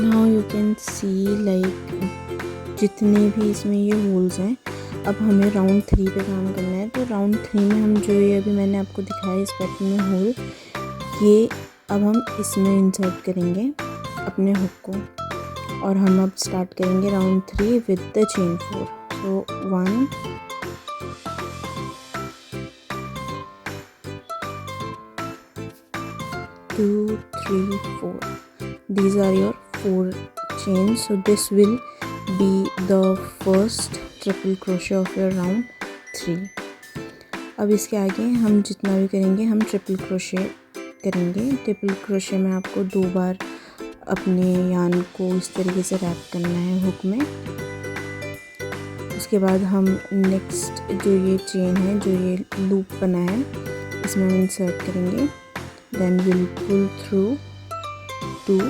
Now you can see like जितने भी इसमें ये होल्स हैं, अब हमें राउंड 3 पे काम करना है। तो राउंड 3 में हम जो ये अभी मैंने आपको दिखाया इस पैटर्न में होल, ये अब हम इसमें इंसर्ट करेंगे अपने हुक को, और हम अब स्टार्ट करेंगे round 3 with the chain 4। So 1 2 3 4, these are your 4 chains. So this will be the first triple crochet of your round 3. अब इसके आगे हम जितना भी करेंगे हम ट्रिपल क्रोशे करेंगे। ट्रिपल क्रोशे में आपको 2 बार अपने यार्न को इस तरीके से रैप करना है हुक में। उसके बाद हम नेक्स्ट जो ये चेन है, जो ये लूप बना है, इसमें हम इंसर्ट करेंगे। Then will pull through 2,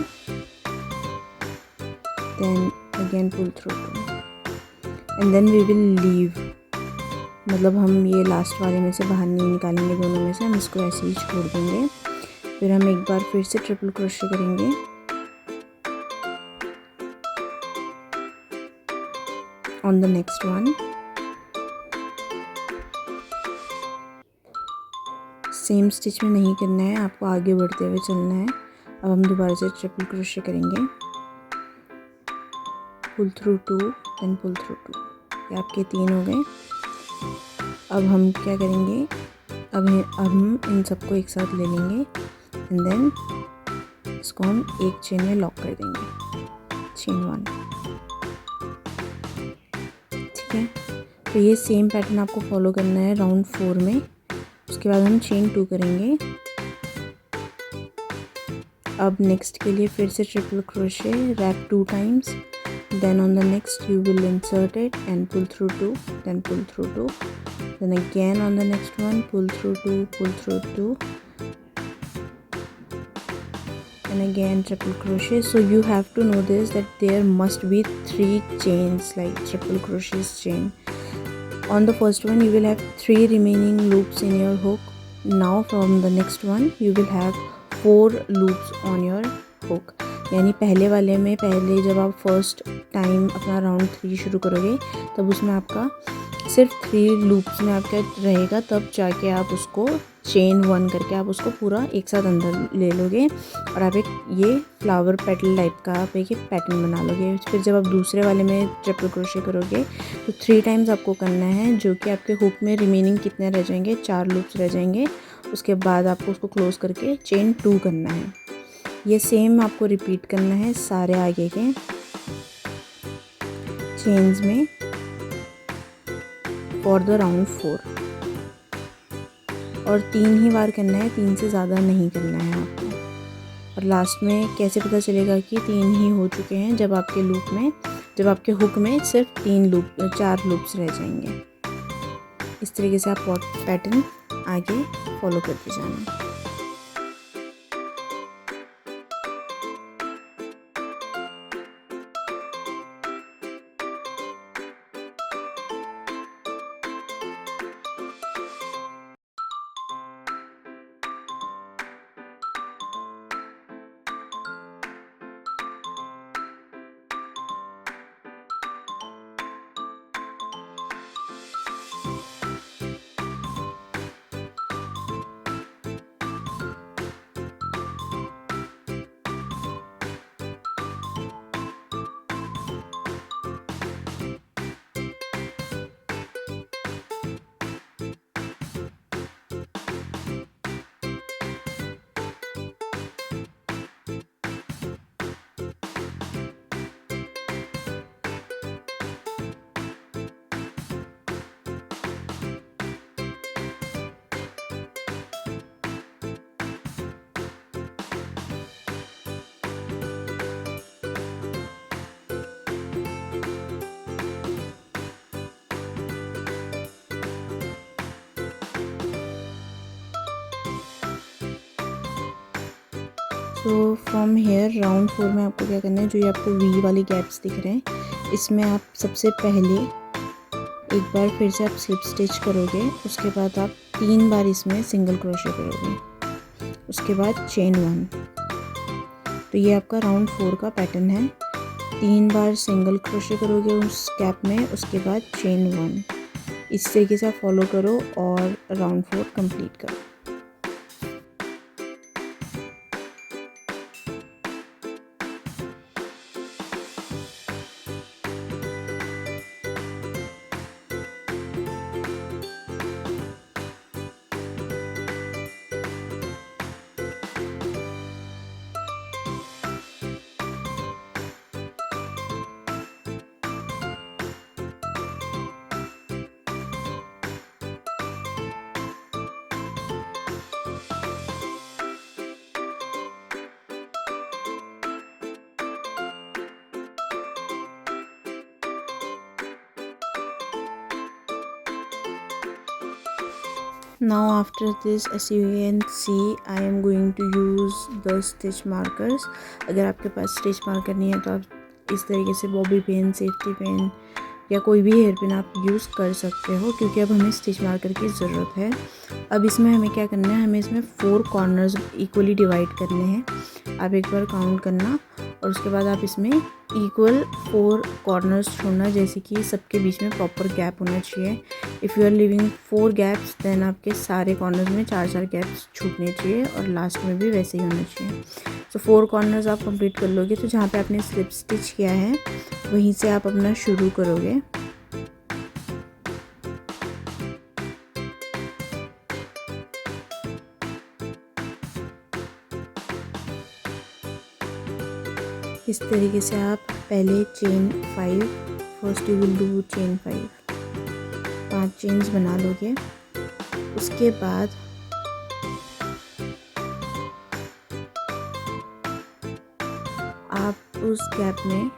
then again pull through 2 and then we will leave, मतलब हम ये लास्ट वाले में से बाहर नहीं निकालेंगे, दोनों में से हम इसको ऐसे ही छोड़ देंगे। फिर हम एक बार फिर से ट्रिपल क्रोशे करेंगे on the next one. Same stitch में नहीं करना है, आपको आगे बढ़ते हुए चलना है। अब हम दोबारा से ट्रिपल क्रोशे करेंगे, pull through 2 then pull through 2, ये आपके 3 हो गए। अब हम क्या करेंगे, अब हम इन सबको एक साथ ले लेंगे एंड देन इसको हम एक चेन में लॉक कर देंगे, चेन 1। ठीक है, तो ये सेम पैटर्न आपको फॉलो करना है राउंड 4 में। उसके बाद हम चेन 2 करेंगे। अब नेक्स्ट के लिए फिर से triple crochet, wrap 2 times, then on the next you will insert it and pull through 2, then pull through 2, then again on the next one pull through 2, pull through 2, and again triple crochet. So you have to know this, that there must be 3 chains, like triple crochets chain. On the first one you will have 3 remaining loops in your hook. Now from the next one you will have 4 loops on your hook. यानी पहले वाले में पहले जब आप first time अपना round 3 शुरू करोगे तब उसमें आपका सिर्फ 3 लूप्स में आपका रहेगा, तब जाके आप उसको चेन 1 करके आप उसको पूरा एक साथ अंदर ले लोगे और आप एक ये फ्लावर पेटल टाइप का आप एक पैटर्न बना लोगे। फिर जब आप दूसरे वाले में ट्रिपल क्रोशे करोगे तो 3 टाइम्स आपको करना है, जो कि आपके हुक में रिमेनिंग कितने रह जाएंगे, 4 लूप्स रह जाएंगे। उसके बाद आपको उसको क्लोज करके चेन 2 करना है। ये सेम आपको रिपीट करना है सारे आगे के चेन्स में फॉर द राउंड 4, और 3 ही बार करना है, 3 से ज़्यादा नहीं करना है आपको। और लास्ट में कैसे पता चलेगा कि 3 ही हो चुके हैं, जब आपके लूप में, जब आपके हुक में सिर्फ 4 लूप्स रह जाएंगे। इस तरीके से आप पैटर्न आगे फॉलो करते जाना। सो फ्रॉम हेयर राउंड 4 में आपको क्या करना है, जो ये आपको वी वाली गैप्स दिख रहे हैं, इसमें आप सबसे पहले एक बार फिर से आप स्लिप स्टिच करोगे। उसके बाद आप 3 बार इसमें सिंगल क्रोशे करोगे। उसके बाद चेन 1, तो ये आपका राउंड 4 का पैटर्न है। 3 बार सिंगल क्रोशे करोगे उस गैप में, उसके बाद चेन 1। इस तरीके से आप फॉलो करो और राउंड 4 कंप्लीट करो। Now after this, as you can see, I am going to use the stitch markers. अगर आपके पास स्टिच मार्कर नहीं है तो आप इस तरीके से बॉबी पिन, सेफ्टी पिन या कोई भी हेयर पिन आप यूज़ कर सकते हो, क्योंकि अब हमें स्टिच मार्कर की ज़रूरत है। अब इसमें हमें क्या करना है, हमें इसमें 4 कॉर्नर्स इक्वली डिवाइड करने हैं। आप एक बार काउंट करना और उसके बाद आप इसमें इक्वल 4 कॉर्नर्स छोड़ना, जैसे कि सबके बीच में प्रॉपर गैप होना चाहिए। If you are living 4 gaps then आपके सारे कॉर्नर्स में 4-4 गैप्स छूटने चाहिए और लास्ट में भी वैसे ही होना चाहिए। तो 4 कॉर्नर्स आप कंप्लीट कर लोगे तो जहाँ पे आपने स्लिप स्टिच किया है वहीं से आप अपना शुरू करोगे। इस तरीके से आप पहले chain 5, first you will do chain 5 chains बना लोगे। उसके बाद आप उस गैप में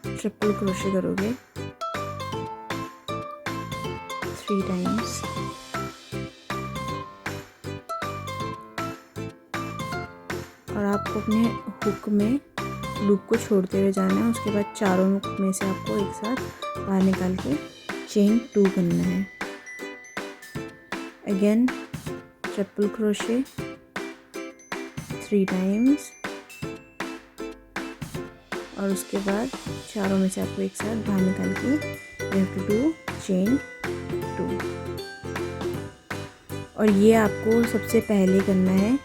ट्रिपल क्रोशे करोगे 3 टाइम्स। और आपको अपने हुक में लूप को छोड़ते हुए जाना है। उसके बाद चारों हुक में से आपको एक साथ बाहर निकाल के चेन 2 करना है। अगेन ट्रिपल क्रोशे 3 टाइम्स और उसके बाद चारों में से आपको एक साथ बाहर निकाल के you have to do chain 2। और ये आपको सबसे पहले करना है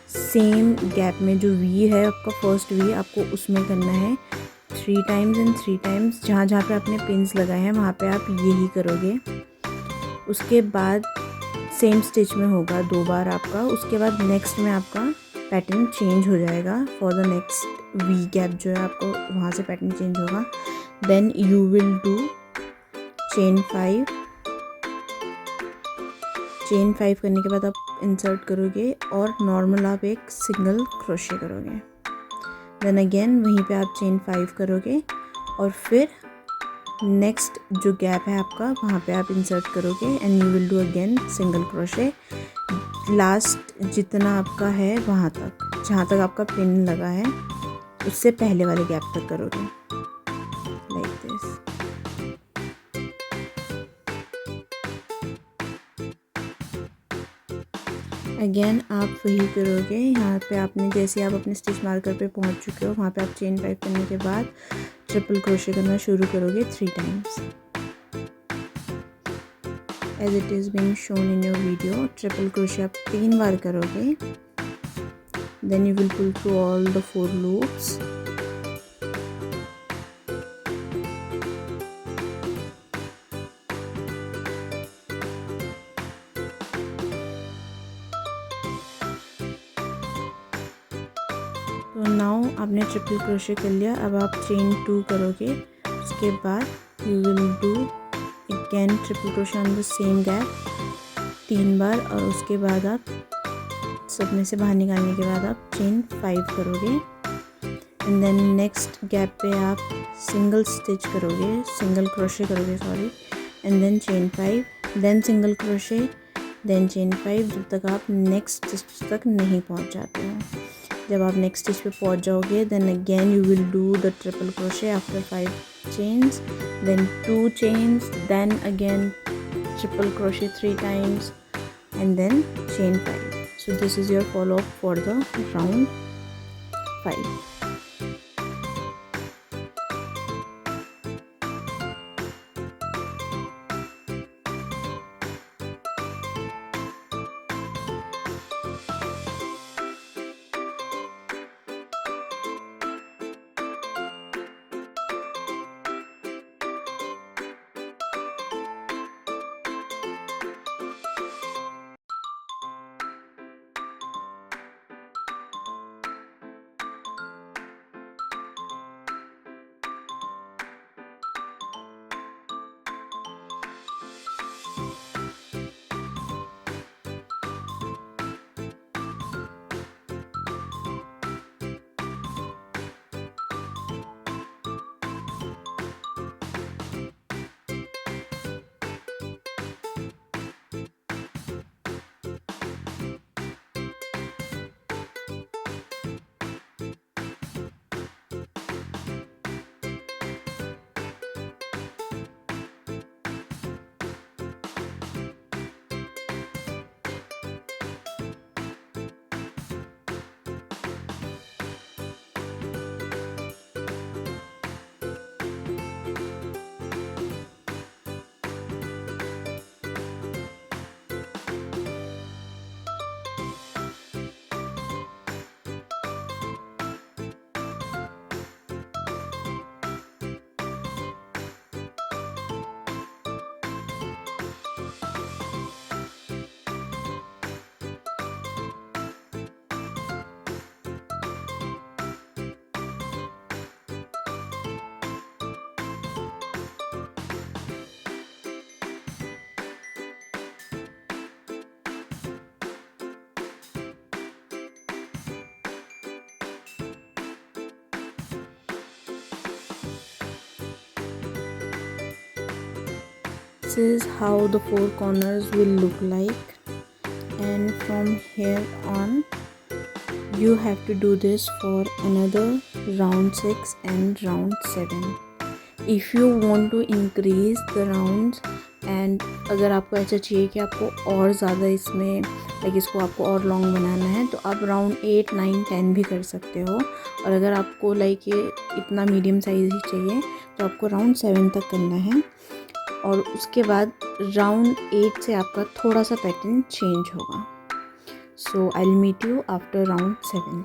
सेम गैप में, जो वी है आपका फर्स्ट वी, आपको उसमें करना है 3 टाइम्स एंड 3 टाइम्स। जहाँ जहाँ पे आपने पिन्स लगाए हैं वहाँ पे आप यही करोगे। उसके बाद सेम स्टिच में होगा 2 बार आपका। उसके बाद नेक्स्ट में आपका पैटर्न चेंज हो जाएगा for the next V gap जो है, आपको वहाँ से पैटर्न चेंज होगा। Then you will do chain 5। Chain 5 करने के बाद आप इंसर्ट करोगे और नॉर्मल आप एक सिंगल क्रोशे करोगे। देन अगेन वहीं पे आप चेन 5 करोगे और फिर नेक्स्ट जो गैप है आपका वहाँ पे आप इंसर्ट करोगे and you will do again single crochet. Last जितना आपका है वहाँ तक, जहाँ तक आपका पिन लगा है उससे पहले वाले गैप तक करोगे, लाइक दिस। अगेन आप वही करोगे। यहाँ पे आपने जैसे आप अपने स्टिच मार्कर पे पहुँच चुके हो वहाँ पे आप चेन 5 करने के बाद ट्रिपल क्रोशे करना शुरू करोगे 3 times as it is being shown in your video. Triple crochet आप 3 बार करोगे। Then you will pull through all the 4 loops. तो नाउ आपने ट्रिपल क्रोशे कर लिया। अब आप चेन 2 करोगे। उसके बाद you will do again triple crochet on the same gap 3 बार और उसके बाद आप सब में से बाहर निकालने के बाद आप चेन 5 करोगे एंड देन नेक्स्ट गैप पे आप सिंगल स्टिच करोगे, सिंगल क्रोशे करोगे sorry, and then chain 5, then single crochet, then chain 5 जब तक आप नेक्स्ट स्टिच तक नहीं पहुंच जाते हो। जब आप नेक्स्ट स्टिच पे पहुंच जाओगे then again you will do the triple crochet after 5 chains, then 2 chains, then again triple crochet 3 times and then chain 5. So this is your follow up for the round 5. is how the four corners will look like, and from here on you have to do this for another round 6 and round 7. if you want to increase the rounds, and अगर आपको ऐसा चाहिए कि आपको और ज़्यादा इसमें like इसको आपको और लॉन्ग बनाना है, तो आप राउंड 8, 9, 10 भी कर सकते हो। और अगर आपको लाइक ये इतना मीडियम साइज़ ही चाहिए तो आपको राउंड 7 तक करना है, और उसके बाद राउंड 8 से आपका थोड़ा सा पैटर्न चेंज होगा। So I will meet you after round 7।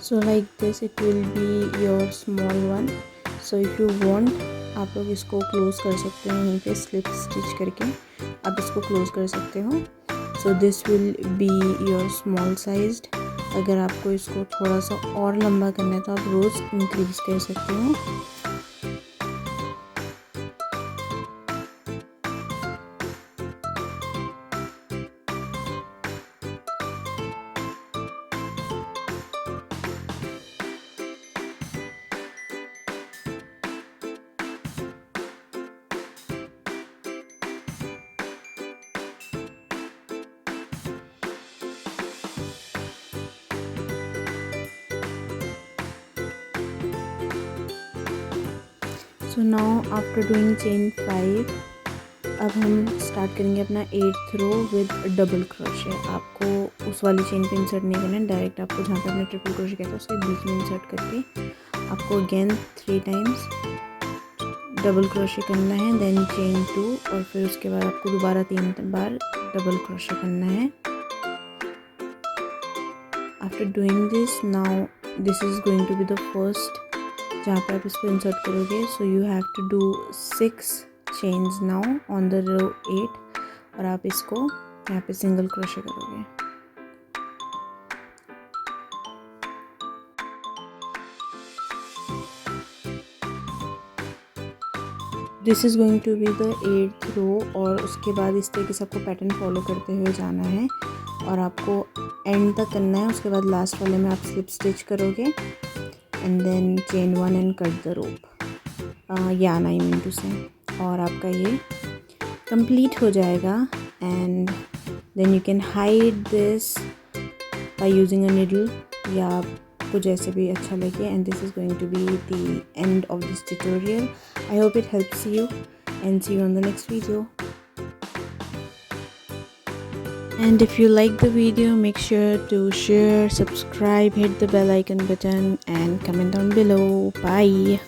So like this it will be your small one. So if you want, आप लोग इसको क्लोज कर सकते हैं, यहीं पे स्लिप स्टिच करके आप इसको क्लोज कर सकते हो। So this will be your small sized. अगर आपको इसको थोड़ा सा और लंबा करना है तो आप रोज़ इंक्रीज कर सकते हो। So now after doing chain 5, अब हम स्टार्ट करेंगे अपना 8th row with double crochet. आपको उस वाली चेन पे इंसर्ट नहीं करना है, डायरेक्ट आपको जहाँ पे अपने ट्रिपल क्रोशे कहते हैं उसके बीच में इंसर्ट करके आपको अगेन 3 टाइम्स डबल क्रोशे करना है, देन चेन 2, और फिर उसके बाद आपको दोबारा 3 बार डबल क्रोशे करना है। After doing this, now this is going to be the first जहाँ पे आप इसको इंसर्ट करोगे. So you have to do 6 chains now on the row 8 और आप इसको यहाँ पे सिंगल क्रोशे करोगे. This is going to be the 8th row और उसके बाद इस तरीके से आपको पैटर्न फॉलो करते हुए जाना है और आपको एंड तक करना है. उसके बाद लास्ट वाले में आप स्लिप स्टिच करोगे and then chain 1 and cut the rope yarn I mean to से, और आपका ये कंप्लीट हो जाएगा. And then you can hide this by using a needle या आपको जैसे भी अच्छा लगे. And this is going to be the end of this tutorial. I hope it helps you and see you on the next video. And if you like the video, make sure to share, subscribe, hit the bell icon button and comment down below. Bye.